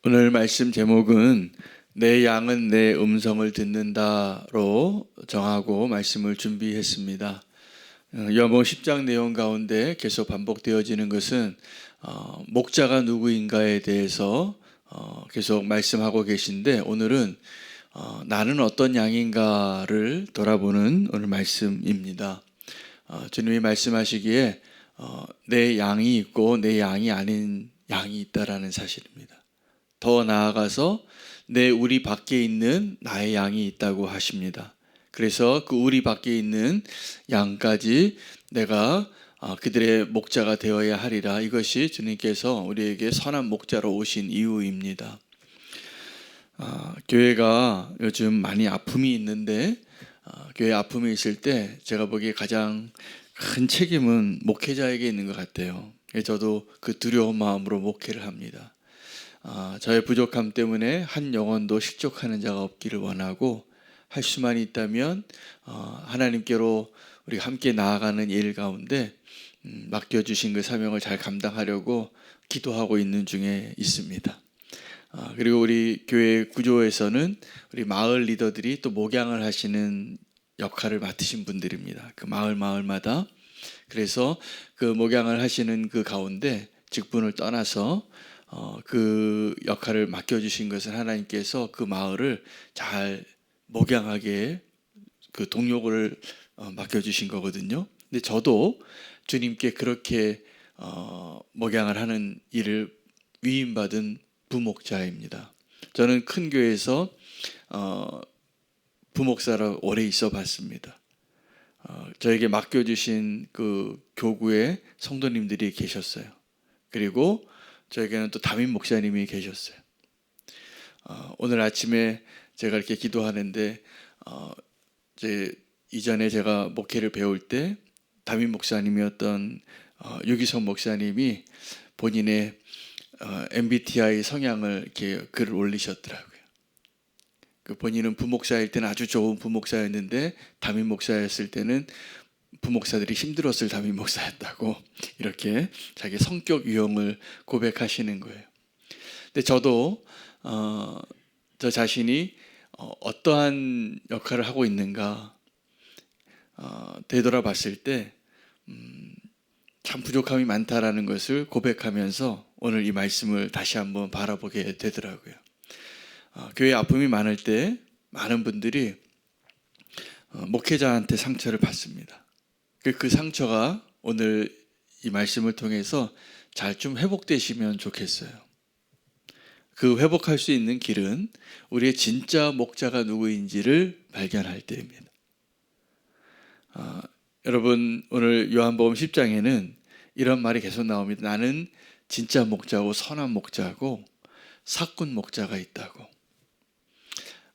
오늘 말씀 제목은 내 양은 내 음성을 듣는다로 정하고 말씀을 준비했습니다. 요한복음 10장 내용 가운데 계속 반복되어지는 것은 목자가 누구인가에 대해서 계속 말씀하고 계신데, 오늘은 나는 어떤 양인가를 돌아보는 오늘 말씀입니다. 주님이 말씀하시기에 내 양이 있고 내 양이 아닌 양이 있다라는 사실입니다. 더 나아가서 내 우리 밖에 있는 나의 양이 있다고 하십니다. 그래서 그 우리 밖에 있는 양까지 내가 그들의 목자가 되어야 하리라. 이것이 주님께서 우리에게 선한 목자로 오신 이유입니다. 교회가 요즘 많이 아픔이 있는데, 교회 아픔이 있을 때 제가 보기에 가장 큰 책임은 목회자에게 있는 것 같아요. 저도 그 두려운 마음으로 목회를 합니다. 저의 부족함 때문에 한 영혼도 실족하는 자가 없기를 원하고, 할 수만 있다면 하나님께로 우리가 함께 나아가는 일 가운데 맡겨주신 그 사명을 잘 감당하려고 기도하고 있는 중에 있습니다. 그리고 우리 교회 구조에서는 우리 마을 리더들이 또 목양을 하시는 역할을 맡으신 분들입니다. 그 마을마다. 그래서 그 목양을 하시는 그 가운데 직분을 떠나서 그 역할을 맡겨주신 것은 하나님께서 그 마을을 잘 목양하게 그 동력을 맡겨주신 거거든요. 근데 저도 주님께 그렇게 목양을 하는 일을 위임받은 부목자입니다. 저는 큰 교회에서 부목사로 오래 있어 봤습니다. 저에게 맡겨주신 그 교구에 성도님들이 계셨어요. 그리고 저에게는 또 담임 목사님이 계셨어요. 오늘 아침에 제가 이렇게 기도하는데, 이전에 제가 목회를 배울 때 담임 목사님이었던 유기성 목사님이 본인의 MBTI 성향을 이렇게 글을 올리셨더라고요. 그 본인은 부목사일 때는 아주 좋은 부목사였는데 담임 목사였을 때는 부목사들이 힘들었을 담임 목사였다고 이렇게 자기 성격 유형을 고백하시는 거예요. 근데 저도 저 자신이 어떠한 역할을 하고 있는가 되돌아봤을 때 참 부족함이 많다라는 것을 고백하면서 오늘 이 말씀을 다시 한번 바라보게 되더라고요. 교회 아픔이 많을 때 많은 분들이 목회자한테 상처를 받습니다. 그 상처가 오늘 이 말씀을 통해서 잘 좀 회복되시면 좋겠어요. 그 회복할 수 있는 길은 우리의 진짜 목자가 누구인지를 발견할 때입니다. 여러분, 오늘 요한복음 10장에는 이런 말이 계속 나옵니다. 나는 진짜 목자고 선한 목자고 사꾼 목자가 있다고.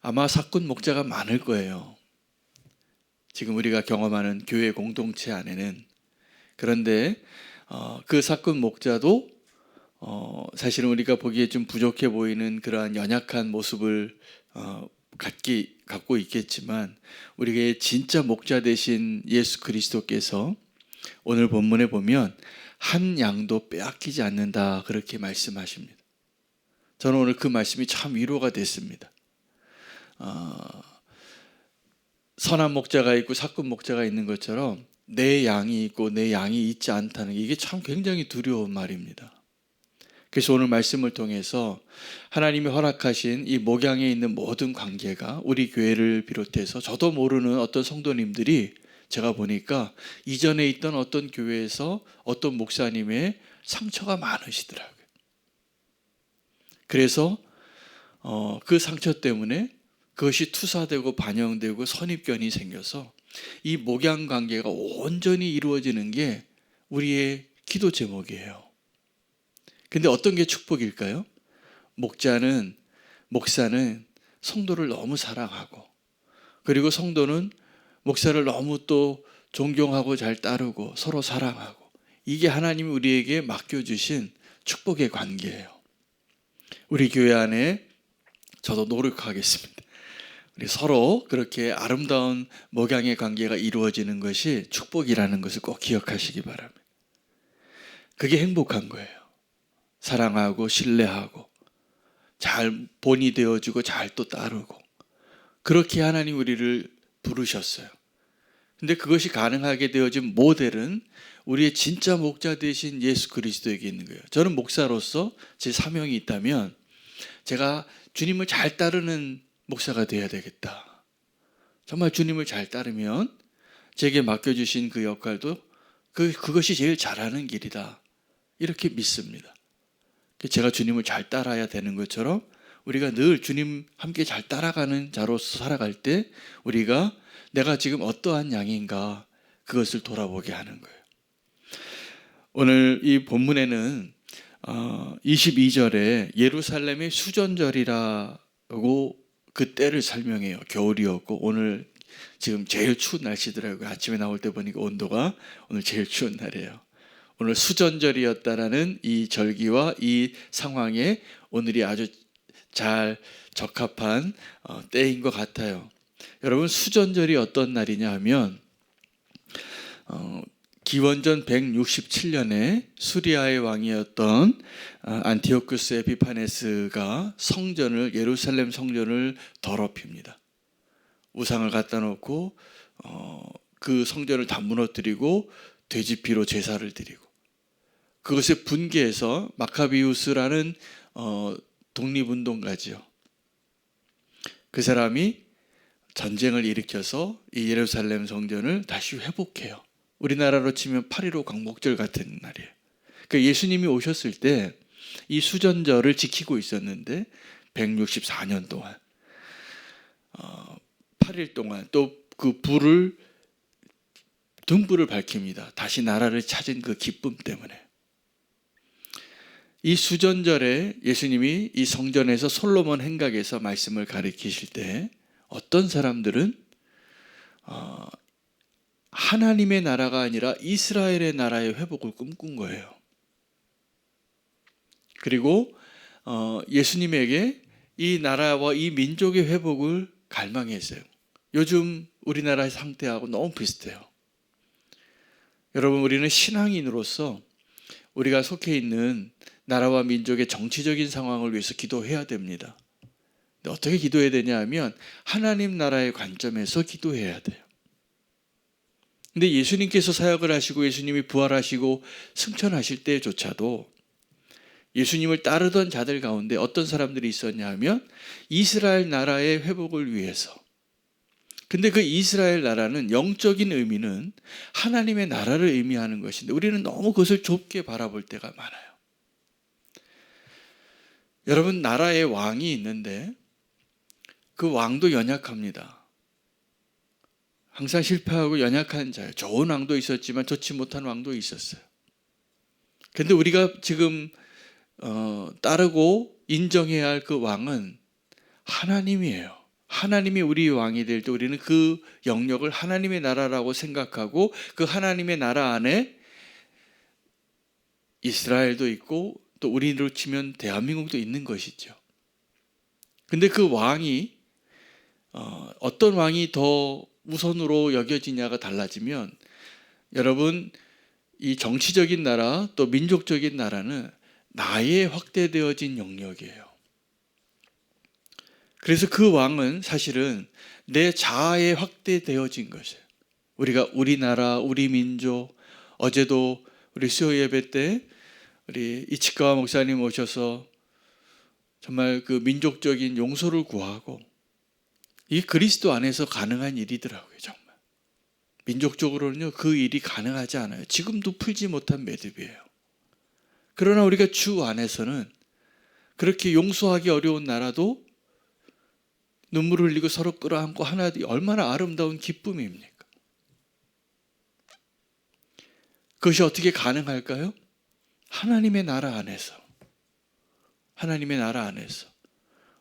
아마 사꾼 목자가 많을 거예요. 지금 우리가 경험하는 교회 공동체 안에는. 그런데 그 사꾼 목자도 사실은 우리가 보기에 좀 부족해 보이는 그러한 연약한 모습을 갖고 있겠지만, 우리의 진짜 목자 되신 예수 그리스도께서 오늘 본문에 보면 한 양도 빼앗기지 않는다, 그렇게 말씀하십니다. 저는 오늘 그 말씀이 참 위로가 됐습니다. 선한 목자가 있고 사꾼 목자가 있는 것처럼 내 양이 있고 내 양이 있지 않다는 게, 이게 참 굉장히 두려운 말입니다. 그래서 오늘 말씀을 통해서 하나님이 허락하신 이 목양에 있는 모든 관계가 우리 교회를 비롯해서 저도 모르는 어떤 성도님들이 제가 보니까 이전에 있던 어떤 교회에서 어떤 목사님의 상처가 많으시더라고요. 그래서 그 상처 때문에 그것이 투사되고 반영되고 선입견이 생겨서 이 목양 관계가 온전히 이루어지는 게 우리의 기도 제목이에요. 근데 어떤 게 축복일까요? 목사는 성도를 너무 사랑하고, 그리고 성도는 목사를 너무 또 존경하고 잘 따르고 서로 사랑하고, 이게 하나님이 우리에게 맡겨주신 축복의 관계예요. 우리 교회 안에 저도 노력하겠습니다. 우리 서로 그렇게 아름다운 목양의 관계가 이루어지는 것이 축복이라는 것을 꼭 기억하시기 바랍니다. 그게 행복한 거예요. 사랑하고 신뢰하고 잘 본이 되어주고 잘 또 따르고 그렇게 하나님 우리를 부르셨어요. 근데 그것이 가능하게 되어진 모델은 우리의 진짜 목자 되신 예수 그리스도에게 있는 거예요. 저는 목사로서 제 사명이 있다면 제가 주님을 잘 따르는 목사가 되어야 되겠다. 정말 주님을 잘 따르면 제게 맡겨주신 그 역할도 그것이 제일 잘하는 길이다. 이렇게 믿습니다. 제가 주님을 잘 따라야 되는 것처럼 우리가 늘 주님 함께 잘 따라가는 자로서 살아갈 때 우리가 내가 지금 어떠한 양인가 그것을 돌아보게 하는 거예요. 오늘 이 본문에는 22절에 예루살렘의 수전절이라고 그 때를 설명해요. 겨울이었고 오늘 지금 제일 추운 날씨더라고요. 아침에 나올 때 보니까 온도가 오늘 제일 추운 날이에요. 오늘 수전절이었다라는 이 절기와 이 상황에 오늘이 아주 잘 적합한 때인 것 같아요. 여러분 수전절이 어떤 날이냐 하면 기원전 167년에 수리아의 왕이었던 안티오쿠스 에피파네스가 예루살렘 성전을 더럽힙니다. 우상을 갖다 놓고 그 성전을 다 무너뜨리고 돼지피로 제사를 드리고 그것에 분개해서 마카비우스라는 독립운동가지요. 그 사람이 전쟁을 일으켜서 이 예루살렘 성전을 다시 회복해요. 우리나라로 치면 8.15 광복절 같은 날이에요. 그러니까 예수님이 오셨을 때 이 수전절을 지키고 있었는데 164년 동안 8일 동안 또 그 등불을 밝힙니다. 다시 나라를 찾은 그 기쁨 때문에. 이 수전절에 예수님이 이 성전에서 솔로몬 행각에서 말씀을 가르치실 때 어떤 사람들은 하나님의 나라가 아니라 이스라엘의 나라의 회복을 꿈꾼 거예요. 그리고 예수님에게 이 나라와 이 민족의 회복을 갈망했어요. 요즘 우리나라의 상태하고 너무 비슷해요. 여러분 우리는 신앙인으로서 우리가 속해 있는 나라와 민족의 정치적인 상황을 위해서 기도해야 됩니다. 어떻게 기도해야 되냐 하면 하나님 나라의 관점에서 기도해야 돼요. 근데 예수님께서 사역을 하시고 예수님이 부활하시고 승천하실 때조차도 예수님을 따르던 자들 가운데 어떤 사람들이 있었냐 하면 이스라엘 나라의 회복을 위해서. 근데 그 이스라엘 나라는 영적인 의미는 하나님의 나라를 의미하는 것인데 우리는 너무 그것을 좁게 바라볼 때가 많아요. 여러분 나라에 왕이 있는데 그 왕도 연약합니다. 항상 실패하고 연약한 자예요. 좋은 왕도 있었지만 좋지 못한 왕도 있었어요. 그런데 우리가 지금 따르고 인정해야 할 그 왕은 하나님이에요. 하나님이 우리 왕이 될 때 우리는 그 영역을 하나님의 나라라고 생각하고 그 하나님의 나라 안에 이스라엘도 있고 또 우리로 치면 대한민국도 있는 것이죠. 근데 그 왕이 어떤 왕이 더 우선으로 여겨지냐가 달라지면 여러분 이 정치적인 나라 또 민족적인 나라는 나의 확대되어진 영역이에요. 그래서 그 왕은 사실은 내 자아에 확대되어진 것이에요. 우리가 우리나라, 우리 민족, 어제도 우리 수요 예배 때 우리 이치카와 목사님 오셔서 정말 그 민족적인 용서를 구하고 이게 그리스도 안에서 가능한 일이더라고요. 정말 민족적으로는요 그 일이 가능하지 않아요. 지금도 풀지 못한 매듭이에요. 그러나 우리가 주 안에서는 그렇게 용서하기 어려운 나라도 눈물을 흘리고 서로 끌어안고 하나도 얼마나 아름다운 기쁨입니까? 그것이 어떻게 가능할까요? 하나님의 나라 안에서. 하나님의 나라 안에서.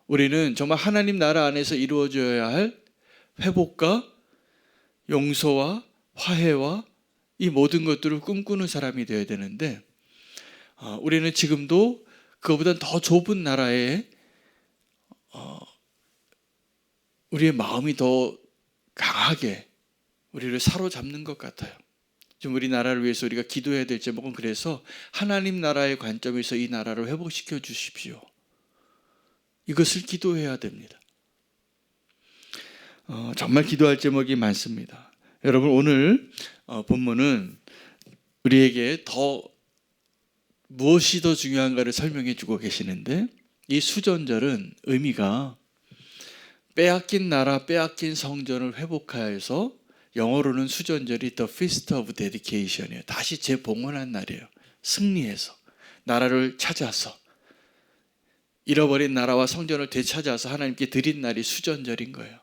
우리는 정말 하나님 나라 안에서 이루어져야 할 회복과 용서와 화해와 이 모든 것들을 꿈꾸는 사람이 되어야 되는데 우리는 지금도 그거보다 더 좁은 나라에 우리의 마음이 더 강하게 우리를 사로잡는 것 같아요. 좀 우리나라를 위해서 우리가 기도해야 될 제목은 그래서 하나님 나라의 관점에서 이 나라를 회복시켜 주십시오. 이것을 기도해야 됩니다. 정말 기도할 제목이 많습니다. 여러분, 오늘 본문은 우리에게 무엇이 더 중요한가를 설명해 주고 계시는데, 이 수전절은 의미가 빼앗긴 나라, 빼앗긴 성전을 회복하여서, 영어로는 수전절이 The Feast of Dedication이에요. 다시 재봉헌한 날이에요. 승리해서 나라를 찾아서, 잃어버린 나라와 성전을 되찾아서 하나님께 드린 날이 수전절인 거예요.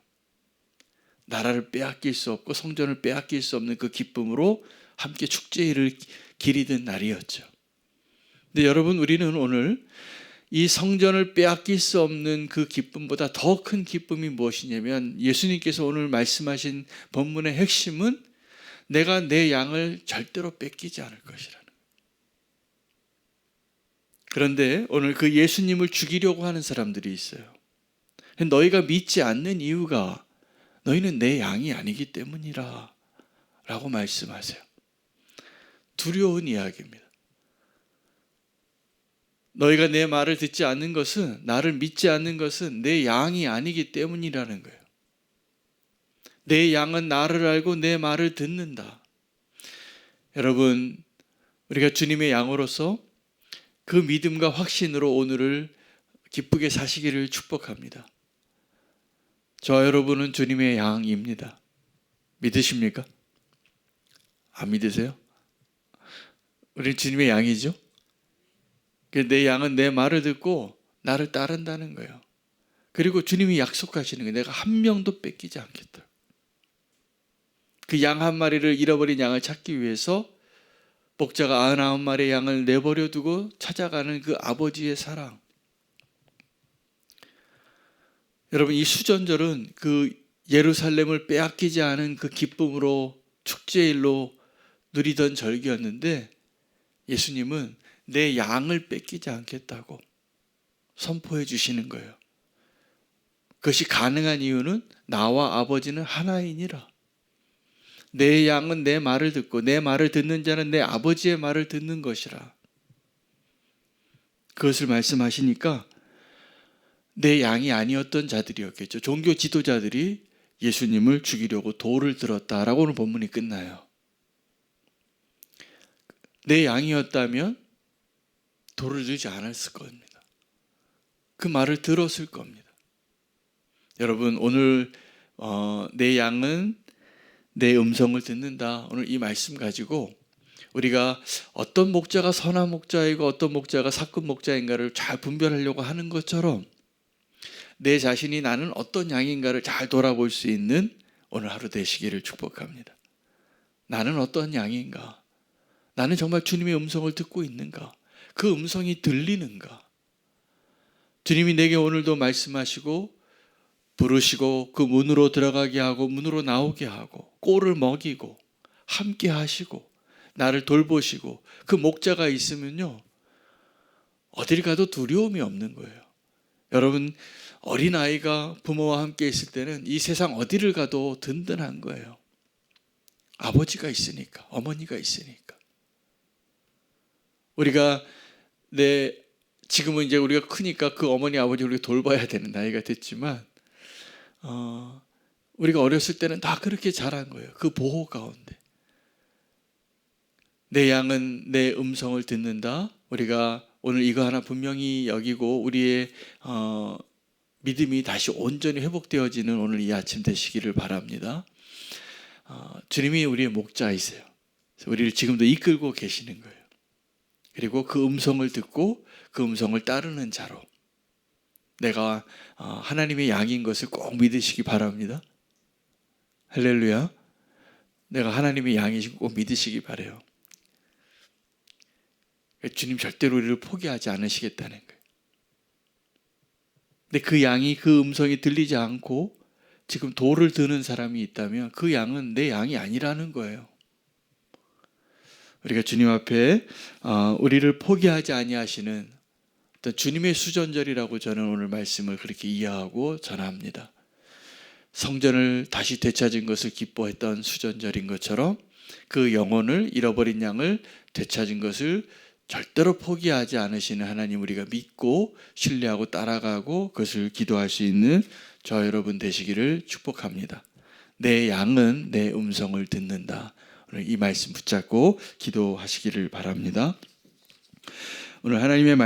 나라를 빼앗길 수 없고 성전을 빼앗길 수 없는 그 기쁨으로 함께 축제일을 기리던 날이었죠. 근데 여러분, 우리는 오늘 이 성전을 빼앗길 수 없는 그 기쁨보다 더 큰 기쁨이 무엇이냐면, 예수님께서 오늘 말씀하신 본문의 핵심은 내가 내 양을 절대로 뺏기지 않을 것이라는 거예요. 그런데 오늘 그 예수님을 죽이려고 하는 사람들이 있어요. 너희가 믿지 않는 이유가 너희는 내 양이 아니기 때문이라 라고 말씀하세요. 두려운 이야기입니다. 너희가 내 말을 듣지 않는 것은, 나를 믿지 않는 것은 내 양이 아니기 때문이라는 거예요. 내 양은 나를 알고 내 말을 듣는다. 여러분, 우리가 주님의 양으로서 그 믿음과 확신으로 오늘을 기쁘게 사시기를 축복합니다. 저와 여러분은 주님의 양입니다. 믿으십니까? 안 믿으세요? 우리 주님의 양이죠? 내 양은 내 말을 듣고 나를 따른다는 거예요. 그리고 주님이 약속하시는 거예요. 내가 한 명도 뺏기지 않겠다. 그 양 한 마리를, 잃어버린 양을 찾기 위해서 목자가 99마리의 양을 내버려 두고 찾아가는 그 아버지의 사랑. 여러분, 이 수전절은 그 예루살렘을 빼앗기지 않은 그 기쁨으로, 축제일로 누리던 절기였는데, 예수님은 내 양을 뺏기지 않겠다고 선포해 주시는 거예요. 그것이 가능한 이유는 나와 아버지는 하나이니라. 내 양은 내 말을 듣고 내 말을 듣는 자는 내 아버지의 말을 듣는 것이라. 그것을 말씀하시니까 내 양이 아니었던 자들이었겠죠. 종교 지도자들이 예수님을 죽이려고 돌을 들었다라고 오늘 본문이 끝나요. 내 양이었다면 돌을 들지 않았을 겁니다. 그 말을 들었을 겁니다. 여러분, 오늘 내 양은 내 음성을 듣는다. 오늘 이 말씀 가지고 우리가 어떤 목자가 선한 목자이고 어떤 목자가 사꾼 목자인가를 잘 분별하려고 하는 것처럼, 내 자신이 나는 어떤 양인가를 잘 돌아볼 수 있는 오늘 하루 되시기를 축복합니다. 나는 어떤 양인가? 나는 정말 주님의 음성을 듣고 있는가? 그 음성이 들리는가? 주님이 내게 오늘도 말씀하시고 부르시고 그 문으로 들어가게 하고 문으로 나오게 하고 꼴을 먹이고 함께 하시고 나를 돌보시고 그 목자가 있으면요, 어딜 가도 두려움이 없는 거예요. 여러분, 어린아이가 부모와 함께 있을 때는 이 세상 어디를 가도 든든한 거예요. 아버지가 있으니까, 어머니가 있으니까. 우리가 지금은 이제 우리가 크니까 그 어머니 아버지를 우리가 돌봐야 되는 나이가 됐지만, 우리가 어렸을 때는 다 그렇게 자란 거예요. 그 보호 가운데. 내 양은 내 음성을 듣는다. 우리가 오늘 이거 하나 분명히 여기고 우리의 믿음이 다시 온전히 회복되어지는 오늘 이 아침 되시기를 바랍니다. 주님이 우리의 목자이세요. 우리를 지금도 이끌고 계시는 거예요. 그리고 그 음성을 듣고 그 음성을 따르는 자로 내가 하나님의 양인 것을 꼭 믿으시기 바랍니다. 할렐루야. 내가 하나님의 양이신 꼭 믿으시기 바라요. 주님 절대로 우리를 포기하지 않으시겠다는 거예요. 근데 그 양이, 그 음성이 들리지 않고 지금 돌을 드는 사람이 있다면 그 양은 내 양이 아니라는 거예요. 우리가 주님 앞에 우리를 포기하지 아니하시는 어떤 주님의 수전절이라고 저는 오늘 말씀을 그렇게 이해하고 전합니다. 성전을 다시 되찾은 것을 기뻐했던 수전절인 것처럼 그 영혼을, 잃어버린 양을 되찾은 것을 절대로 포기하지 않으시는 하나님 우리가 믿고 신뢰하고 따라가고 그것을 기도할 수 있는 저와 여러분 되시기를 축복합니다. 내 양은 내 음성을 듣는다. 오늘 이 말씀 붙잡고 기도하시기를 바랍니다. 오늘 하나님의